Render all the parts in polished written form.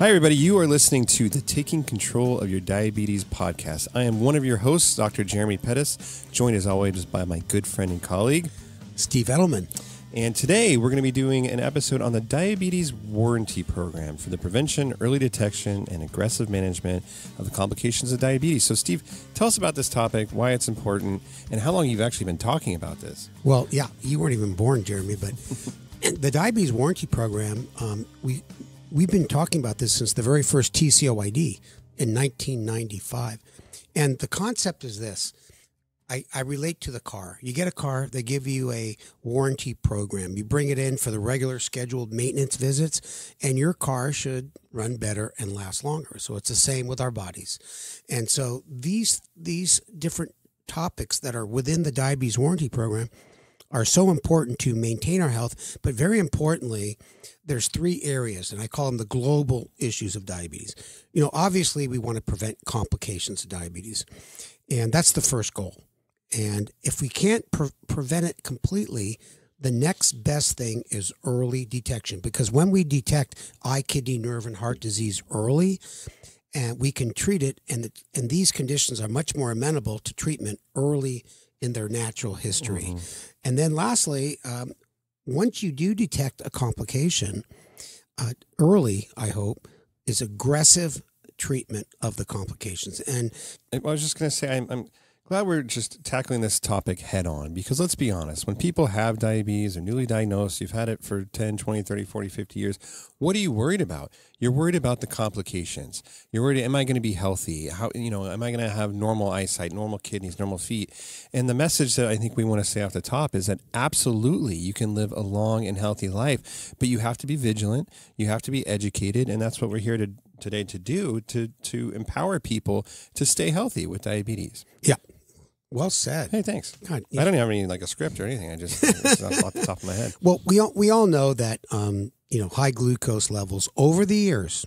Hi, everybody. You are listening to the Taking Control of Your Diabetes podcast. I am one of your hosts, Dr. Jeremy Pettis, joined as always by my good friend and colleague, Steve Edelman. And today we're going to be doing an episode on the Diabetes Warranty Program for the prevention, early detection, and aggressive management of the complications of diabetes. So, Steve, tell us about this topic, why it's important, and how long you've actually been talking about this. Well, yeah, you weren't even born, Jeremy, but the Diabetes Warranty Program, we've been talking about this since the very first TCOID in 1995. And the concept is this. I relate to the car. You get a car, they give you a warranty program. You bring it in for the regular scheduled maintenance visits, and your car should run better and last longer. So it's the same with our bodies. And so these different topics that are within the diabetes warranty program are so important to maintain our health, but very importantly, there's three areas, and I call them the global issues of diabetes. You know, obviously, we want to prevent complications of diabetes, and that's the first goal. And if we can't prevent it completely, the next best thing is early detection, because when we detect eye, kidney, nerve, and heart disease early, and we can treat it, and these conditions are much more amenable to treatment early in their natural history. Mm-hmm. And then lastly, once you do detect a complication, early, I hope, is aggressive treatment of the complications. And I was just going to say, I'm glad we're just tackling this topic head on, because let's be honest, when people have diabetes or newly diagnosed, you've had it for 10, 20, 30, 40, 50 years, what are you worried about? You're worried about the complications. You're worried, am I going to be healthy? How, am I going to have normal eyesight, normal kidneys, normal feet? And the message that I think we want to say off the top is that absolutely you can live a long and healthy life, but you have to be vigilant, you have to be educated, and that's what we're here today to do, to empower people to stay healthy with diabetes. Yeah. Well said. Hey, thanks. God, I don't have any a script or anything. I just it's off the top of my head. Well, we all know that high glucose levels over the years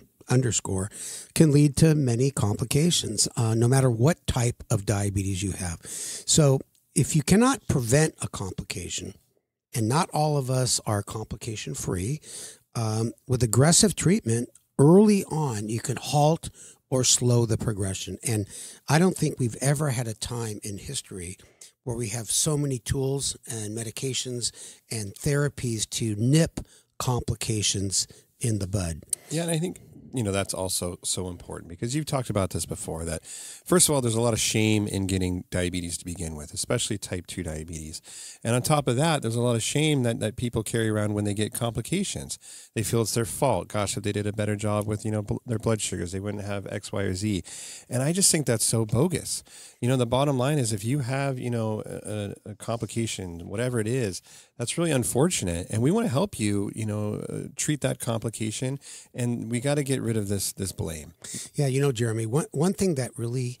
can lead to many complications, no matter what type of diabetes you have. So if you cannot prevent a complication, and not all of us are complication free, with aggressive treatment early on, you can halt or slow the progression. And I don't think we've ever had a time in history where we have so many tools and medications and therapies to nip complications in the bud. Yeah, and I think that's also so important, because you've talked about this before, that first of all, there's a lot of shame in getting diabetes to begin with, especially type 2 diabetes. And on top of that, there's a lot of shame that people carry around when they get complications. They feel it's their fault. Gosh, if they did a better job with, their blood sugars, they wouldn't have X, Y, or Z. And I just think that's so bogus. The bottom line is, if you have, a complication, whatever it is, that's really unfortunate. And we want to help you, treat that complication. And we got to get rid of this blame. Yeah, Jeremy, one thing that really,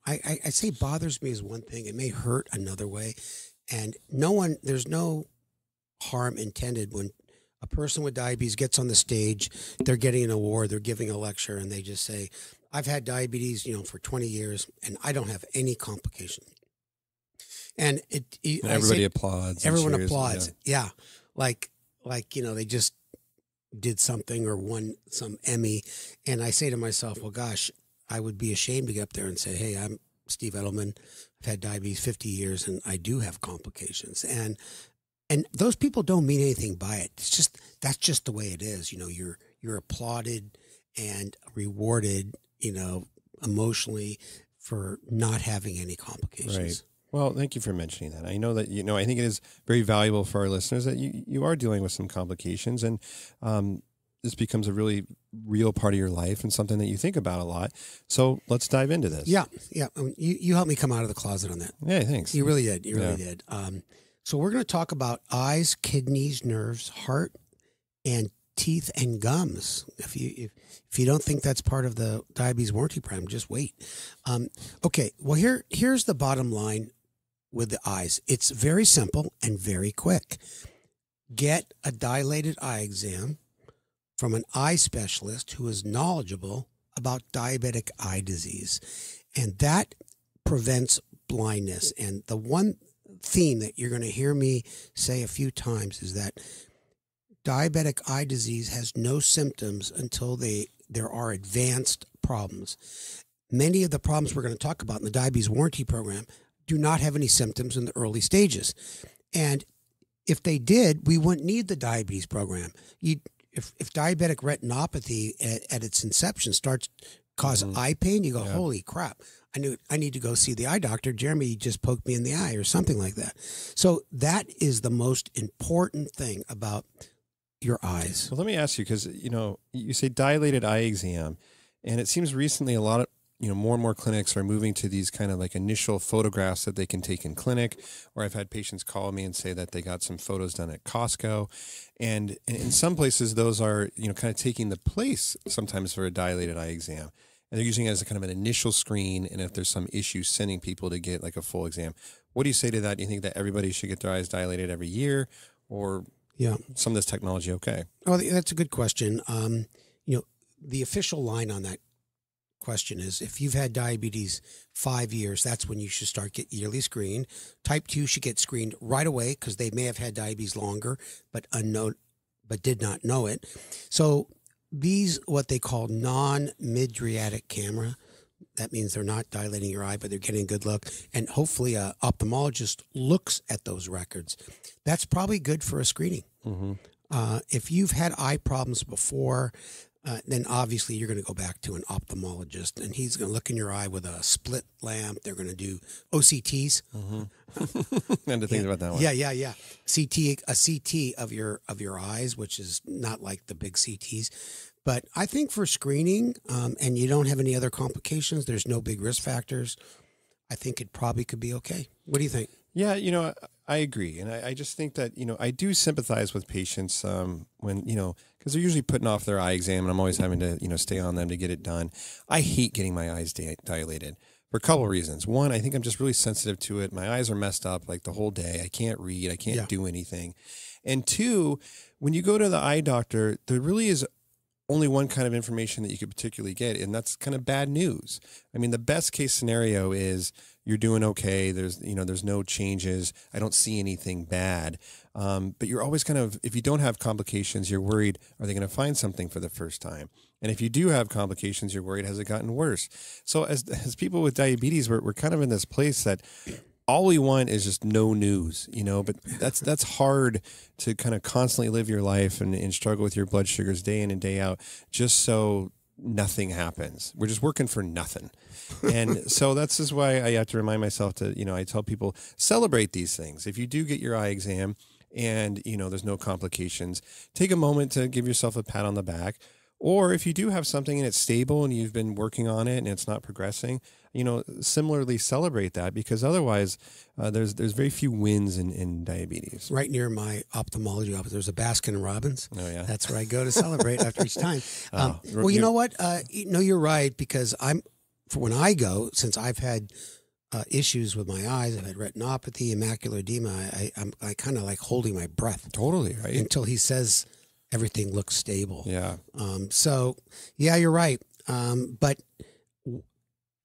I say bothers me is one thing. It may hurt another way. And there's no harm intended when a person with diabetes gets on the stage, they're getting an award, they're giving a lecture, and they just say, I've had diabetes, for 20 years, and I don't have any complication. And everybody applauds. Everyone applauds. Yeah. Like, they just did something or won some Emmy. And I say to myself, well, gosh, I would be ashamed to get up there and say, hey, I'm Steve Edelman. I've had diabetes 50 years and I do have complications. And those people don't mean anything by it. That's just the way it is. You're applauded and rewarded, emotionally for not having any complications. Right. Well, thank you for mentioning that. I know that, I think it is very valuable for our listeners that you are dealing with some complications, and this becomes a really real part of your life and something that you think about a lot. So let's dive into this. Yeah. You helped me come out of the closet on that. Yeah, thanks. You really did. You really did. So we're going to talk about eyes, kidneys, nerves, heart, and teeth and gums. If you don't think that's part of the diabetes warranty program, just wait. Okay. Well, here's the bottom line with the eyes. It's very simple and very quick. Get a dilated eye exam from an eye specialist who is knowledgeable about diabetic eye disease. And that prevents blindness. And the one theme that you're going to hear me say a few times is that diabetic eye disease has no symptoms until there are advanced problems. Many of the problems we're going to talk about in the diabetes warranty program do not have any symptoms in the early stages. And if they did, we wouldn't need the diabetes program. If diabetic retinopathy at its inception starts cause eye pain, you go, holy crap, I need to go see the eye doctor. Jeremy just poked me in the eye or something like that. So that is the most important thing about your eyes. Well, let me ask you, because, you say dilated eye exam, and it seems recently a lot of, more and more clinics are moving to these kind of like initial photographs that they can take in clinic, or I've had patients call me and say that they got some photos done at Costco. And in some places, those are, kind of taking the place sometimes for a dilated eye exam. And they're using it as a kind of an initial screen. And if there's some issue, sending people to get like a full exam. What do you say to that? Do you think that everybody should get their eyes dilated every year, or some of this technology okay? Oh, that's a good question. The official line on that question is, if you've had diabetes 5 years, that's when you should start get yearly screened. Type 2 should get screened right away because they may have had diabetes longer but did not know it. So these, what they call non-mydriatic camera, that means they're not dilating your eye, but they're getting a good look. And hopefully an ophthalmologist looks at those records. That's probably good for a screening. Mm-hmm. If you've had eye problems before, then obviously you're going to go back to an ophthalmologist, and he's going to look in your eye with a split lamp. They're going to do OCTs. Mm-hmm. I had to think about that one. Yeah. A CT of your eyes, which is not like the big CTs. But I think for screening, and you don't have any other complications, there's no big risk factors, I think it probably could be okay. What do you think? Yeah, I agree. And I just think that, I do sympathize with patients when, because they're usually putting off their eye exam, and I'm always having to, stay on them to get it done. I hate getting my eyes dilated for a couple of reasons. One, I think I'm just really sensitive to it. My eyes are messed up like the whole day. I can't read. I can't do anything. And two, when you go to the eye doctor, there really is only one kind of information that you could particularly get, and that's kind of bad news. I mean, the best case scenario is you're doing okay. There's no changes. I don't see anything bad. But you're always kind of, if you don't have complications, you're worried, are they going to find something for the first time? And if you do have complications, you're worried, has it gotten worse? So as people with diabetes, we're kind of in this place that all we want is just no news, but that's hard to kind of constantly live your life and struggle with your blood sugars day in and day out, just so nothing happens. We're just working for nothing. And so that's just why I have to remind myself to, I tell people, celebrate these things. If you do get your eye exam and, there's no complications, take a moment to give yourself a pat on the back. Or if you do have something and it's stable and you've been working on it and it's not progressing, similarly celebrate that, because otherwise there's very few wins in diabetes. Right near my ophthalmology office, there's a Baskin Robbins. Oh, yeah. That's where I go to celebrate after each time. Well, you know what? You're right, because when I go, since I've had issues with my eyes, I've had retinopathy and macular edema, I kind of like holding my breath. Totally, right? Until he says everything looks stable. Yeah. So, yeah, you're right. But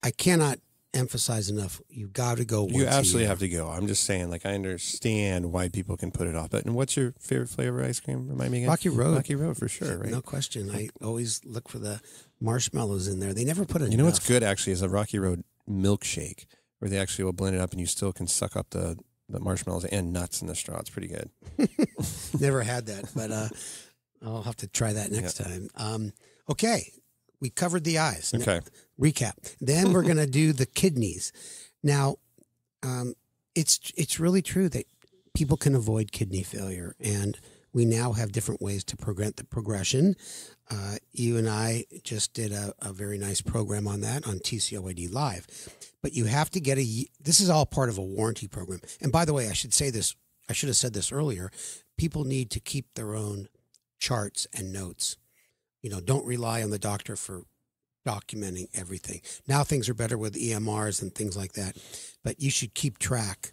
I cannot emphasize enough, you've got to go once You absolutely a year. have to go. I'm just saying, I understand why people can put it off. But and what's your favorite flavor of ice cream? Remind me again. Rocky Road. Rocky Road, for sure, right? No question. I always look for the marshmallows in there. They never put enough. You know what's good, actually, is a Rocky Road milkshake, where they actually will blend it up and you still can suck up the marshmallows and nuts in the straw. It's pretty good. Never had that, but I'll have to try that next time. Okay. We covered the eyes. Okay. Recap. Then we're going to do the kidneys. Now, it's really true that people can avoid kidney failure, and we now have different ways to prevent the progression. You and I just did a very nice program on that on TCOID Live. But you have to get this is all part of a warranty program. And by the way, I should have said this earlier. People need to keep their own charts and notes. Don't rely on the doctor for documenting everything. Now things are better with EMRs and things like that, but you should keep track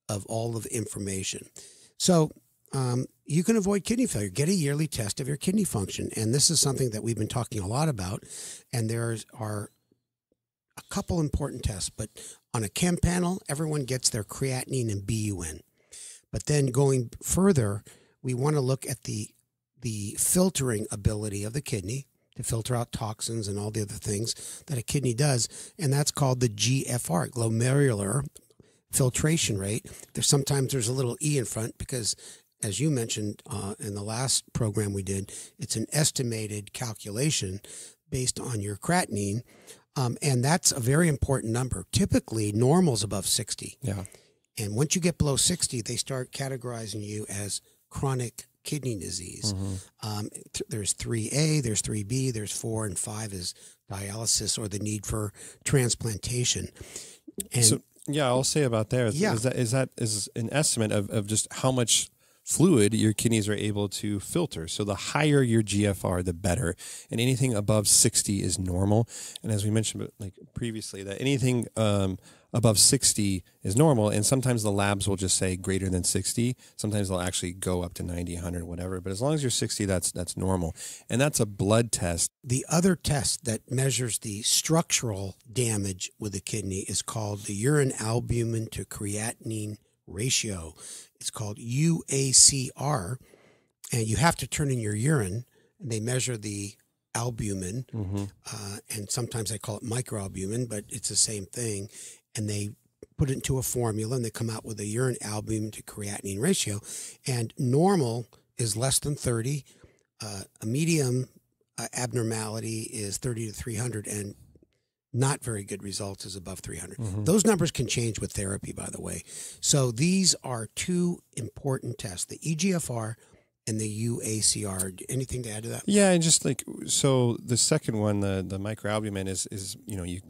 of all of the information. So you can avoid kidney failure. Get a yearly test of your kidney function. And this is something that we've been talking a lot about. And there are a couple important tests, but on a chem panel, everyone gets their creatinine and BUN. But then going further, we want to look at the the filtering ability of the kidney to filter out toxins and all the other things that a kidney does, and that's called the GFR, glomerular filtration rate. Sometimes there's a little E in front because, as you mentioned in the last program we did, it's an estimated calculation based on your creatinine, and that's a very important number. Typically, normal's above 60. Yeah. And once you get below 60, they start categorizing you as chronic kidney disease. There's 3A, there's 3B, there's 4, and 5 is dialysis or the need for transplantation. And so, yeah, I'll say about there. Yeah. Is that an estimate of just how much fluid your kidneys are able to filter. So the higher your GFR, the better. And anything above 60 is normal. And as we mentioned like previously, that anything above 60 is normal. And sometimes the labs will just say greater than 60. Sometimes they'll actually go up to 90, 100, whatever. But as long as you're 60, that's normal. And that's a blood test. The other test that measures the structural damage with the kidney is called the urine albumin to creatinine ratio. It's called UACR, and you have to turn in your urine, and they measure the albumin, and sometimes they call it microalbumin, but it's the same thing, and they put it into a formula, and they come out with a urine albumin to creatinine ratio, and normal is less than 30, a medium abnormality is 30 to 300, and not very good results is above 300. Those numbers can change with therapy, by the way. So these are two important tests, the eGFR and the UACR. Anything to add to that? Yeah, and just like, so the second one, the microalbumin is you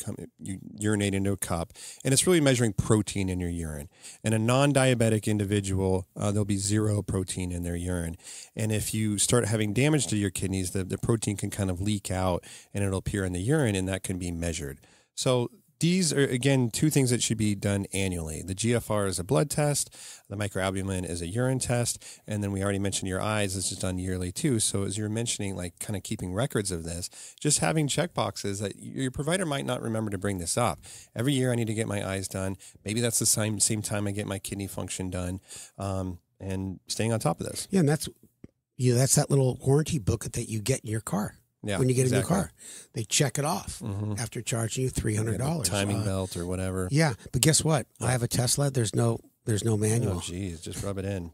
urinate into a cup, and it's really measuring protein in your urine. In a non-diabetic individual, there'll be 0 protein in their urine. And if you start having damage to your kidneys, the protein can kind of leak out, and it'll appear in the urine, and that can be measured. So these are, again, two things that should be done annually. The GFR is a blood test. The microalbumin is a urine test. And then we already mentioned your eyes. This is done yearly too. So as you're mentioning, like kind of keeping records of this, just having check boxes that your provider might not remember to bring this up. Every year I need to get my eyes done. Maybe that's the same time I get my kidney function done, and staying on top of this. Yeah, and that's that little warranty booklet that you get in your car. Yeah, when you get exactly. in your car, they check it off after charging you $300. Timing belt or whatever. Yeah, but guess what? I have a Tesla. There's no manual. Oh, geez, just rub it in.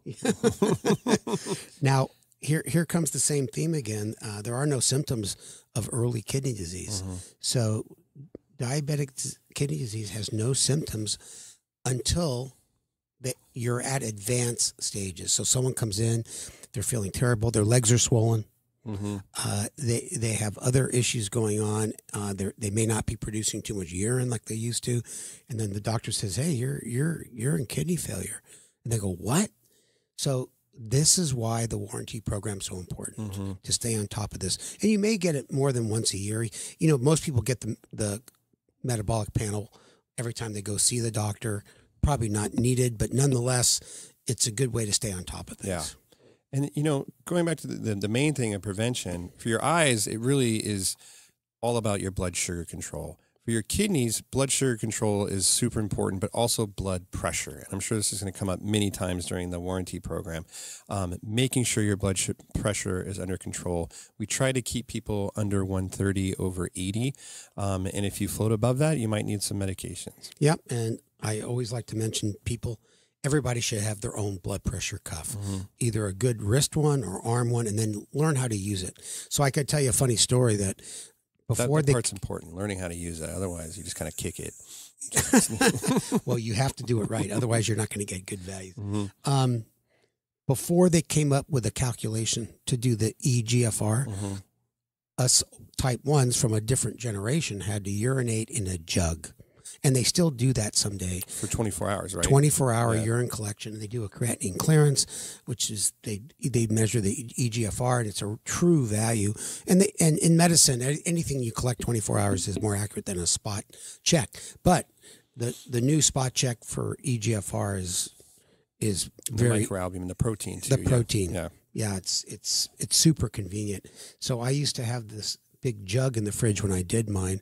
Now, here comes the same theme again. There are no symptoms of early kidney disease. So diabetic kidney disease has no symptoms until you're at advanced stages. So someone comes in, they're feeling terrible, their legs are swollen. They have other issues going on. They may not be producing too much urine like they used to, and then the doctor says, "Hey, you're in kidney failure," and they go, "What?" So this is why the warranty program is so important to stay on top of this. And you may get it more than once a year. You know, most people get the metabolic panel every time they go see the doctor. Probably not needed, but nonetheless, it's a good way to stay on top of things. Yeah. And, going back to the main thing of prevention, for your eyes, it really is all about your blood sugar control. For your kidneys, blood sugar control is super important, but also blood pressure. And I'm sure this is going to come up many times during the warranty program. Making sure your blood pressure is under control. We try to keep people under 130 over 80. And if you float above that, you might need some medications. Yep. And I always like to mention everybody should have their own blood pressure cuff, either a good wrist one or arm one, and then learn how to use it. So I could tell you a funny story that before that part's important, learning how to use it. Otherwise, you just kind of kick it. Well, you have to do it right. Otherwise, you're not going to get good value. Before they came up with a calculation to do the eGFR, us type 1s from a different generation had to urinate in a jug. And they still do that someday. For 24 hours, right? 24-hour urine collection. And they do a creatinine clearance, which is they measure the eGFR, and it's a true value. And in medicine, anything you collect 24 hours is more accurate than a spot check. But the new spot check for eGFR is very... The microalbumin, the protein, too. The protein. Yeah. Yeah, it's super convenient. So I used to have this big jug in the fridge when I did mine,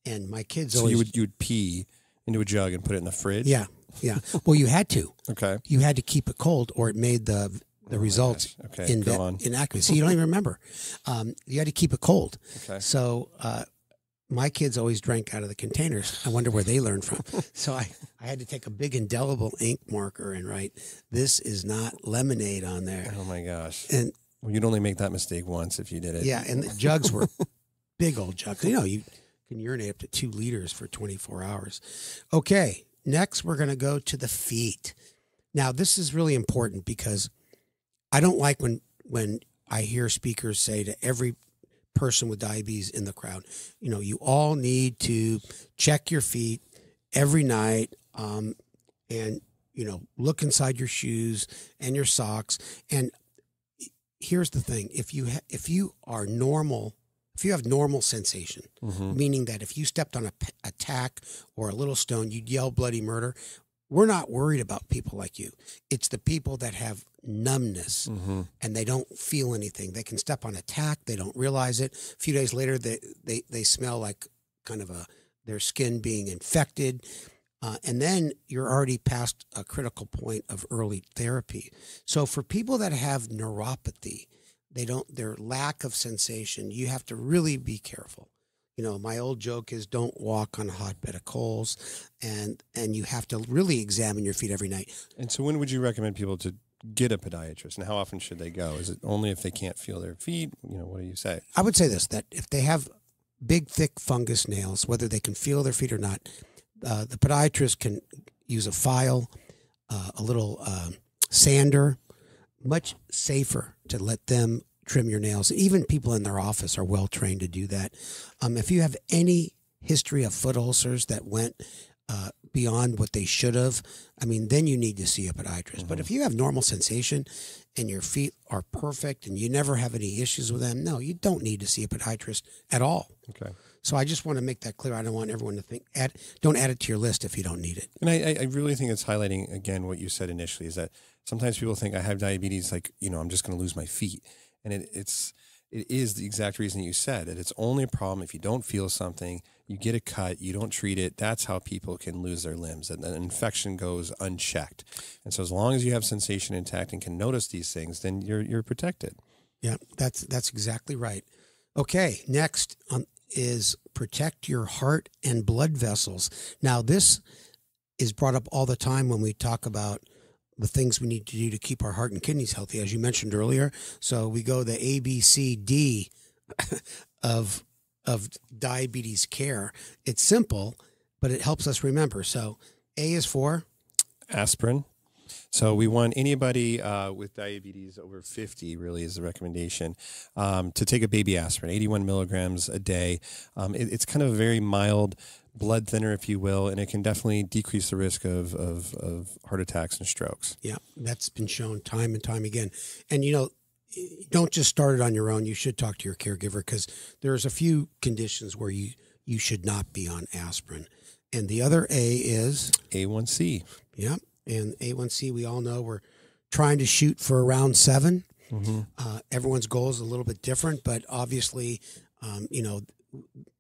and my kids always... So you would pee into a jug and put it in the fridge? Yeah. Well, you had to. Okay. You had to keep it cold, or it made the the results okay, in accuracy. You don't even remember. You had to keep it cold. Okay. So my kids always drank out of the containers. I wonder where they learned from. So I had to take a big indelible ink marker and write, "This is not lemonade" on there. Oh my gosh. And well, you'd only make that mistake once if you did it. Yeah, and the jugs were big old jugs. You know, you can urinate up to 2 liters for 24 hours. Okay, next we're going to go to the feet. Now, this is really important because I don't like when I hear speakers say to every person with diabetes in the crowd, you know, you all need to check your feet every night and, you know, look inside your shoes and your socks. And here's the thing. If you are normal, if you have normal sensation, meaning that if you stepped on a tack or a little stone, you'd yell bloody murder. We're not worried about people like you. It's the people that have numbness and they don't feel anything. They can step on a tack. They don't realize it. A few days later, they smell like kind of their skin being infected. And then you're already past a critical point of early therapy. So for people that have neuropathy, their lack of sensation, you have to really be careful. You know, my old joke is don't walk on a hotbed of coals, and you have to really examine your feet every night. And so when would you recommend people to get a podiatrist, and how often should they go? Is it only if they can't feel their feet? You know, what do you say? I would say this, that if they have big, thick fungus nails, whether they can feel their feet or not, the podiatrist can use a file, a little sander, much safer to let them trim your nails. Even people in their office are well trained to do that. If you have any history of foot ulcers that went beyond what they should have, I mean, then you need to see a podiatrist. But if you have normal sensation and your feet are perfect and you never have any issues with them, no, you don't need to see a podiatrist at all. Okay. So I just want to make that clear. I don't want everyone to think, don't add it to your list if you don't need it. And I really think it's highlighting, again, what you said initially, is that sometimes people think I have diabetes, like, you know, I'm just going to lose my feet. And it is the exact reason that you said, that it's only a problem if you don't feel something, you get a cut, you don't treat it. That's how people can lose their limbs, and an infection goes unchecked. And so as long as you have sensation intact and can notice these things, then you're protected. Yeah, that's exactly right. Okay, next is protect your heart and blood vessels. Now, this is brought up all the time when we talk about the things we need to do to keep our heart and kidneys healthy, as you mentioned earlier. So we go the ABCD of diabetes care. It's simple, but it helps us remember. So A is for aspirin. So we want anybody with diabetes over 50, really is the recommendation, to take a baby aspirin, 81 milligrams a day. It's kind of a very mild blood thinner, if you will, and it can definitely decrease the risk of heart attacks and strokes. Yeah, that's been shown time and time again. And, you know, don't just start it on your own. You should talk to your caregiver, because there's a few conditions where you should not be on aspirin. And the other A is? A1C. Yeah, and A1C, we all know we're trying to shoot for around 7. Everyone's goal is a little bit different, but obviously, you know,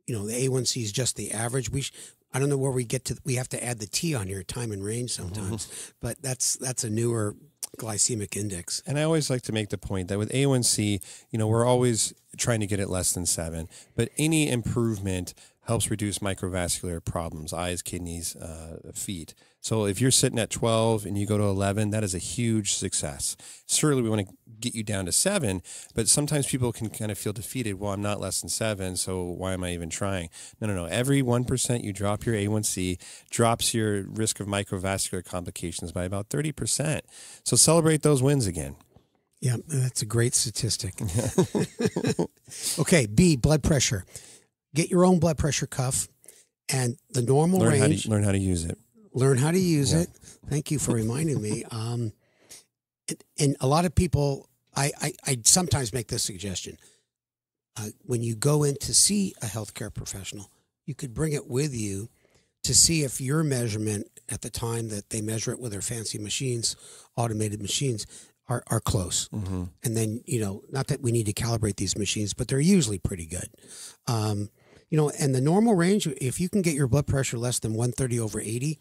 the A1C is just the average. I don't know where we get to. We have to add the T on here, time and range sometimes, but that's a newer glycemic index. And I always like to make the point that with A1C, you know, we're always trying to get it less than 7, but any improvement helps reduce microvascular problems, eyes, kidneys, feet. So if you're sitting at 12 and you go to 11, that is a huge success. Certainly we want to get you down to 7, but sometimes people can kind of feel defeated. Well, I'm not less than 7, so why am I even trying? No. Every 1% you drop your A1C drops your risk of microvascular complications by about 30%. So celebrate those wins again. Yeah, that's a great statistic. Okay, B, blood pressure. Get your own blood pressure cuff, and the normal range. Learn how to use it. Learn how to use it. Thank you for reminding me. And a lot of people, I sometimes make this suggestion. When you go in to see a healthcare professional, you could bring it with you to see if your measurement at the time that they measure it with their fancy machines, automated machines, are close. And then, you know, not that we need to calibrate these machines, but they're usually pretty good. You know, and the normal range, if you can get your blood pressure less than 130 over 80,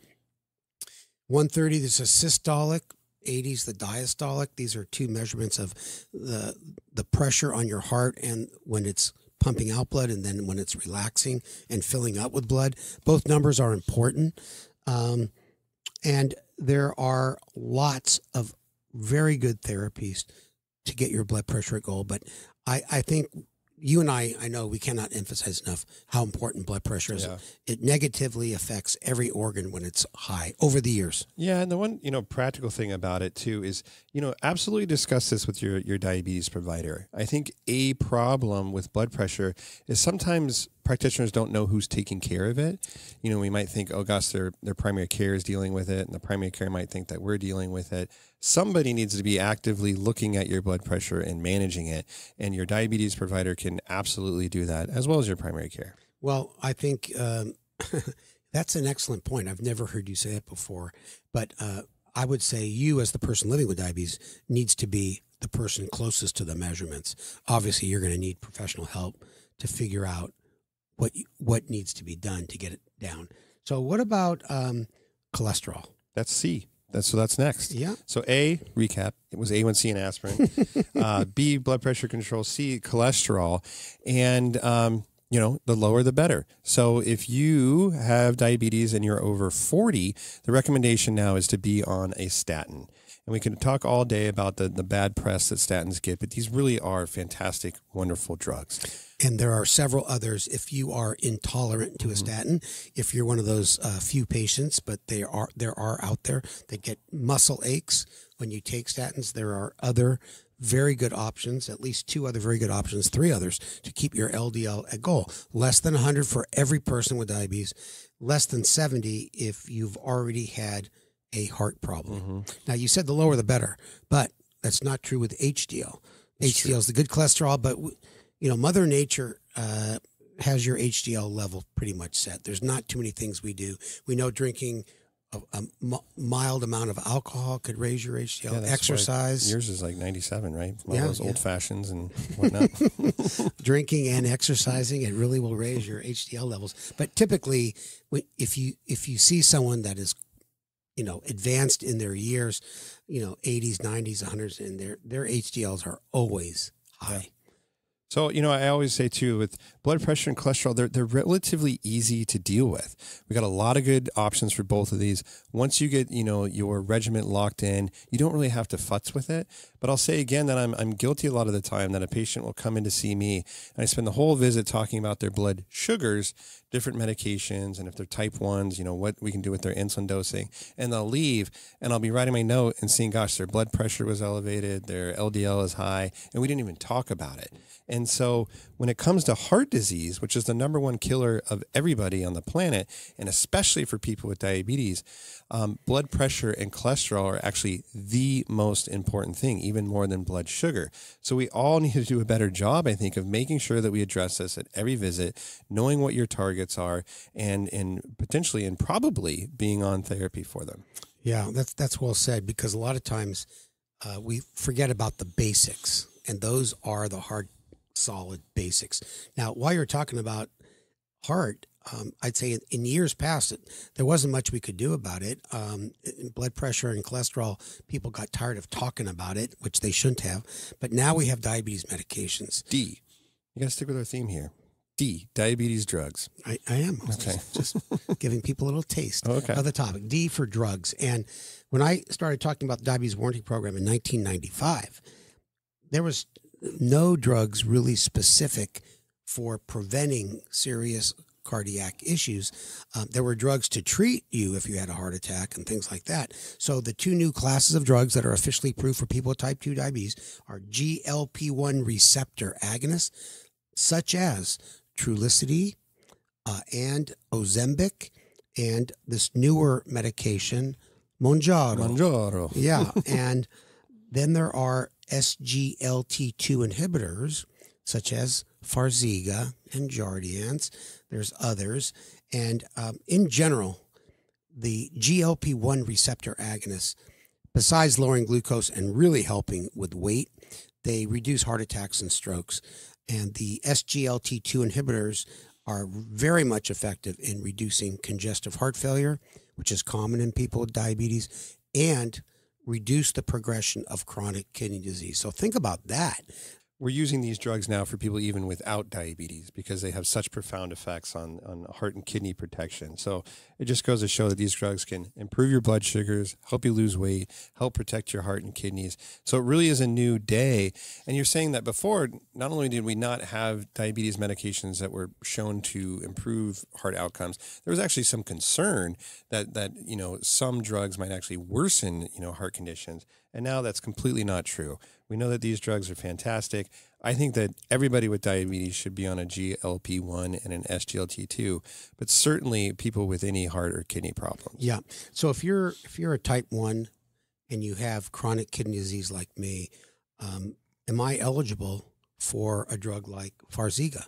130 is a systolic, 80s, the diastolic. These are two measurements of the pressure on your heart and when it's pumping out blood and then when it's relaxing and filling up with blood. Both numbers are important. And there are lots of very good therapies to get your blood pressure at goal. But I think you and I know we cannot emphasize enough how important blood pressure is. Yeah. It negatively affects every organ when it's high over the years. Yeah, and the one, practical thing about it too is, absolutely discuss this with your diabetes provider. I think a problem with blood pressure is sometimes practitioners don't know who's taking care of it. We might think, oh gosh, their primary care is dealing with it, and the primary care might think that we're dealing with it. Somebody needs to be actively looking at your blood pressure and managing it, and your diabetes provider can absolutely do that, as well as your primary care. Well, I think that's an excellent point. I've never heard you say it before, but I would say you, as the person living with diabetes, needs to be the person closest to the measurements. Obviously, you're going to need professional help to figure out what needs to be done to get it down. So what about cholesterol? That's C. That's next. Yeah. So A, recap, it was A1C and aspirin. B, blood pressure control. C, cholesterol. And, the lower the better. So if you have diabetes and you're over 40, the recommendation now is to be on a statin. And we can talk all day about the bad press that statins get, but these really are fantastic, wonderful drugs. And there are several others if you are intolerant to a statin. If you're one of those few patients, but there are out there that get muscle aches when you take statins, there are other very good options, at least two other very good options, three others to keep your LDL at goal. Less than 100 for every person with diabetes, less than 70 if you've already had a heart problem. Now, you said the lower the better, but that's not true with HDL. HDL is the good cholesterol, but Mother Nature has your HDL level pretty much set. There's not too many things we do. We know drinking a mild amount of alcohol could raise your HDL. Yeah, exercise. Yours is like 97, right? One of those old fashions and whatnot. Drinking and exercising, it really will raise your HDL levels. But typically, if you see someone that is advanced in their years, 80s, 90s, 100s, and their HDLs are always high. Yeah. So, I always say too, with blood pressure and cholesterol, they're relatively easy to deal with. We got a lot of good options for both of these. Once you get, your regimen locked in, you don't really have to futz with it. But I'll say again that I'm guilty a lot of the time that a patient will come in to see me and I spend the whole visit talking about their blood sugars, different medications, and if they're type 1s, what we can do with their insulin dosing. And they'll leave and I'll be writing my note and seeing, gosh, their blood pressure was elevated, their LDL is high, and we didn't even talk about it. And so when it comes to heart disease, which is the number one killer of everybody on the planet, and especially for people with diabetes, blood pressure and cholesterol are actually the most important thing, even more than blood sugar. So we all need to do a better job, I think, of making sure that we address this at every visit, knowing what your targets are, and potentially and probably being on therapy for them. Yeah, that's well said, because a lot of times we forget about the basics, and those are the hard, solid basics. Now, while you're talking about heart, I'd say in years past, there wasn't much we could do about it. Blood pressure and cholesterol, people got tired of talking about it, which they shouldn't have. But now we have diabetes medications. D. You got to stick with our theme here. D, diabetes drugs. I am. Okay. Just giving people a little taste of the topic. D for drugs. And when I started talking about the diabetes warranty program in 1995, there was no drugs really specific for preventing serious cardiac issues. There were drugs to treat you if you had a heart attack and things like that. So the two new classes of drugs that are officially approved for people with type 2 diabetes are GLP-1 receptor agonists, such as Trulicity and Ozempic, and this newer medication, Mounjaro. Yeah, and then there are Sglt2 inhibitors, such as Farxiga and Jardiance. There's others. And in general, the GLP-1 receptor agonists, besides lowering glucose and really helping with weight, they reduce heart attacks and strokes. And the Sglt2 inhibitors are very much effective in reducing congestive heart failure, which is common in people with diabetes, and reduce the progression of chronic kidney disease. So think about that. We're using these drugs now for people even without diabetes because they have such profound effects on heart and kidney protection. So it just goes to show that these drugs can improve your blood sugars, help you lose weight, help protect your heart and kidneys. So it really is a new day. And you're saying that before, not only did we not have diabetes medications that were shown to improve heart outcomes, there was actually some concern that some drugs might actually worsen, heart conditions. And now that's completely not true. We know that these drugs are fantastic. I think that everybody with diabetes should be on a GLP-1 and an Sglt2, but certainly people with any heart or kidney problems. Yeah. So if you're a type 1 and you have chronic kidney disease like me, am I eligible for a drug like Farxiga,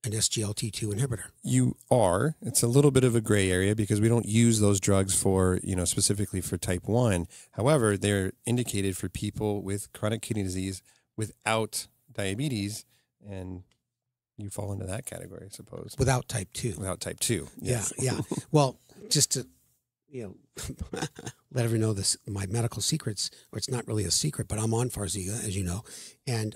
an Sglt2 inhibitor? You are. It's a little bit of a gray area because we don't use those drugs for, specifically for type 1. However, they're indicated for people with chronic kidney disease without diabetes, and you fall into that category, I suppose. Without type 2. Without type 2. Yes. Yeah. Well, just to, let everyone know this, my medical secrets, or it's not really a secret, but I'm on Farxiga, as you know, and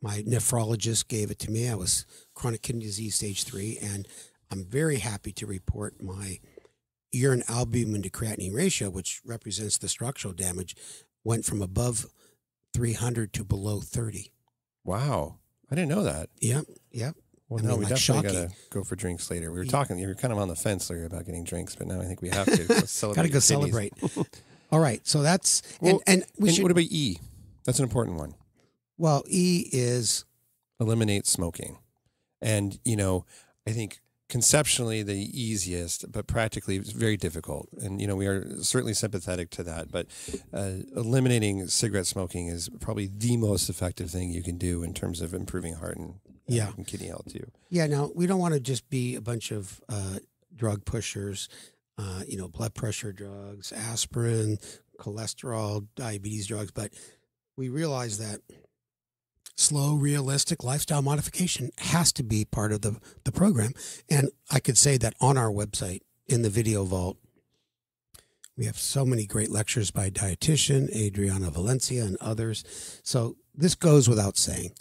my nephrologist gave it to me. I was chronic kidney disease stage 3, and I'm very happy to report my urine albumin to creatinine ratio, which represents the structural damage, went from above 300 to below 30. Wow. I didn't know that. Yep. Well, now we definitely got to go for drinks later. We were talking, you were kind of on the fence later about getting drinks, but now I think we have to go celebrate. Got to go celebrate. All right. So that's, what about E? That's an important one. Well, E is eliminate smoking. And, I think conceptually the easiest, but practically it's very difficult. And, we are certainly sympathetic to that. But eliminating cigarette smoking is probably the most effective thing you can do in terms of improving heart and kidney health too. Yeah. Now, we don't want to just be a bunch of drug pushers, blood pressure drugs, aspirin, cholesterol, diabetes drugs. But we realize that slow, realistic lifestyle modification has to be part of the program. And I could say that on our website, in the video vault, we have so many great lectures by dietitian Adriana Valencia and others. So this goes without saying,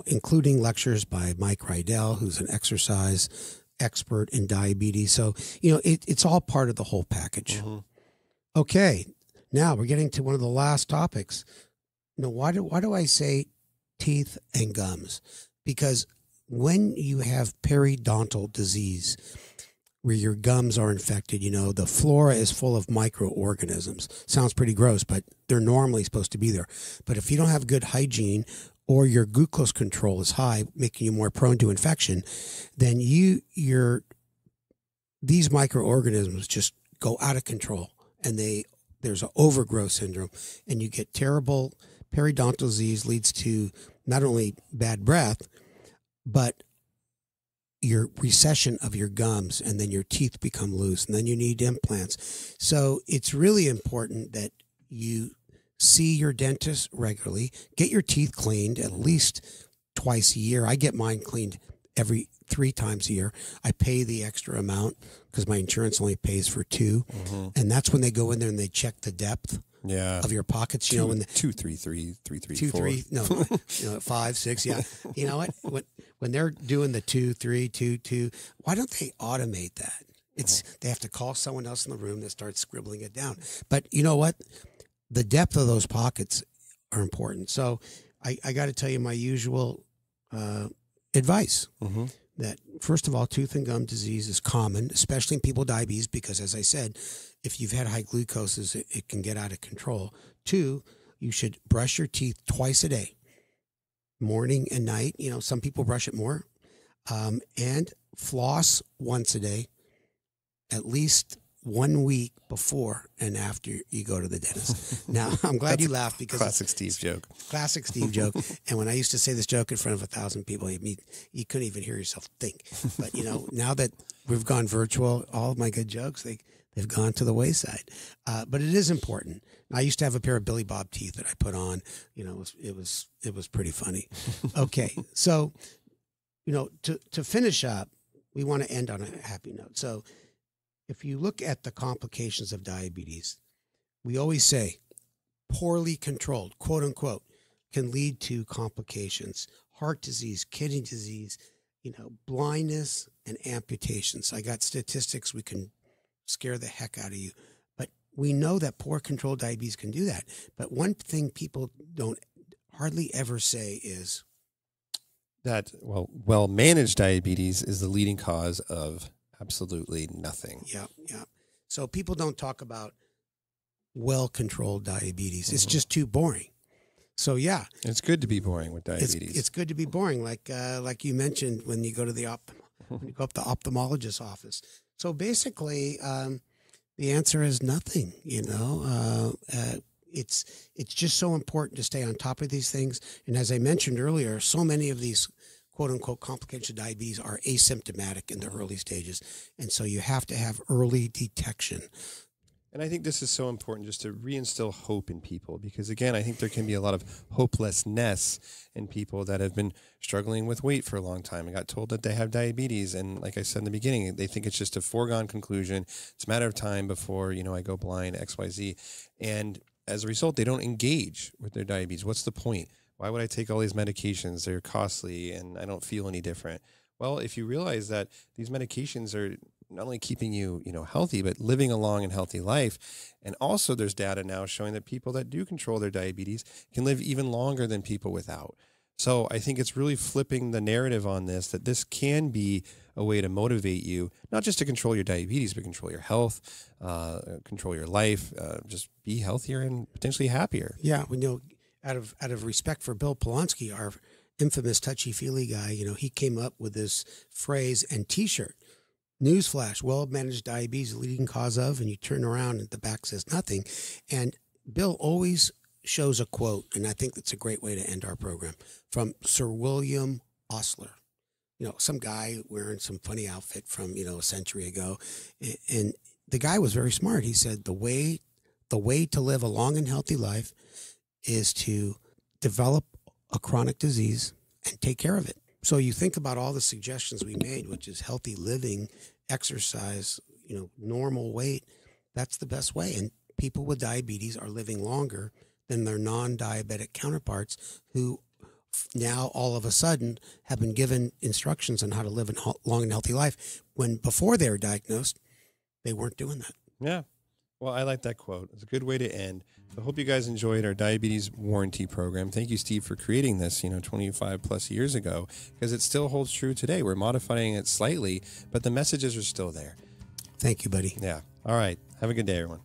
including lectures by Mike Rydell, who's an exercise expert in diabetes. So, it's all part of the whole package. Mm-hmm. Okay. Now we're getting to one of the last topics. Why do I say teeth and gums? Because when you have periodontal disease where your gums are infected, the flora is full of microorganisms. Sounds pretty gross, but they're normally supposed to be there. But if you don't have good hygiene or your glucose control is high, making you more prone to infection, then these microorganisms just go out of control, and there's an overgrowth syndrome, and you get terrible periodontal disease. Leads to not only bad breath, but your recession of your gums, and then your teeth become loose, and then you need implants. So it's really important that you see your dentist regularly, get your teeth cleaned at least twice a year. I get mine cleaned every 3 times a year. I pay the extra amount because my insurance only pays for 2. Mm-hmm. And that's when they go in there and they check the depth of your pockets. 2, 3, 3, 3, 3, 2, 4. 3, no, 5, 6. Yeah. You know what? When they're doing the 2, 3, 2, 2, why don't they automate that? They have to call someone else in the room that starts scribbling it down. But you know what? The depth of those pockets are important. So I got to tell you my usual advice. Mm-hmm. That first of all, tooth and gum disease is common, especially in people with diabetes, because as I said, if you've had high glucoses, it can get out of control. 2, you should brush your teeth twice a day, morning and night. Some people brush it more, and floss once a day, at least 1 week before and after you go to the dentist. Now, I'm glad you laughed because classic Steve joke. Classic Steve joke. And when I used to say this joke in front of 1,000 people, you couldn't even hear yourself think. But now that we've gone virtual, all of my good jokes they've gone to the wayside. But it is important. I used to have a pair of Billy Bob teeth that I put on. It was pretty funny. Okay, so to finish up, we want to end on a happy note. So if you look at the complications of diabetes, we always say poorly controlled, quote unquote, can lead to complications, heart disease, kidney disease, blindness and amputations. I got statistics. We can scare the heck out of you. But we know that poor controlled diabetes can do that. But one thing people don't hardly ever say is that, well-managed diabetes is the leading cause of absolutely nothing. Yeah. So people don't talk about well-controlled diabetes. It's just too boring. So yeah, it's good to be boring with diabetes. It's good to be boring, like you mentioned when you go to the ophthalmologist's office. So basically, the answer is nothing. It's just so important to stay on top of these things. And as I mentioned earlier, so many of these quote unquote complications of diabetes are asymptomatic in the early stages, and so you have to have early detection. And I think this is so important just to reinstill hope in people because, again, I think there can be a lot of hopelessness in people that have been struggling with weight for a long time and got told that they have diabetes. And like I said in the beginning, they think it's just a foregone conclusion. It's a matter of time before, I go blind, XYZ. And as a result, they don't engage with their diabetes. What's the point? Why would I take all these medications? They're costly and I don't feel any different. Well, if you realize that these medications are not only keeping you, healthy, but living a long and healthy life. And also there's data now showing that people that do control their diabetes can live even longer than people without. So I think it's really flipping the narrative on this, that this can be a way to motivate you, not just to control your diabetes, but control your health, control your life, just be healthier and potentially happier. Yeah. Out of respect for Bill Polonsky, our infamous touchy-feely guy, he came up with this phrase and T-shirt. Newsflash, well-managed diabetes, leading cause of, and you turn around and the back says nothing. And Bill always shows a quote, and I think that's a great way to end our program, from Sir William Osler. Some guy wearing some funny outfit from, a century ago. And the guy was very smart. He said, the way to live a long and healthy life is to develop a chronic disease and take care of it. So you think about all the suggestions we made, which is healthy living, exercise, normal weight. That's the best way. And people with diabetes are living longer than their non-diabetic counterparts who now all of a sudden have been given instructions on how to live a long and healthy life when before they were diagnosed, they weren't doing that. Yeah. Well, I like that quote. It's a good way to end. I hope you guys enjoyed our diabetes warranty program. Thank you, Steve, for creating this, 25 plus years ago, because it still holds true today. We're modifying it slightly, but the messages are still there. Thank you, buddy. Yeah. All right. Have a good day, everyone.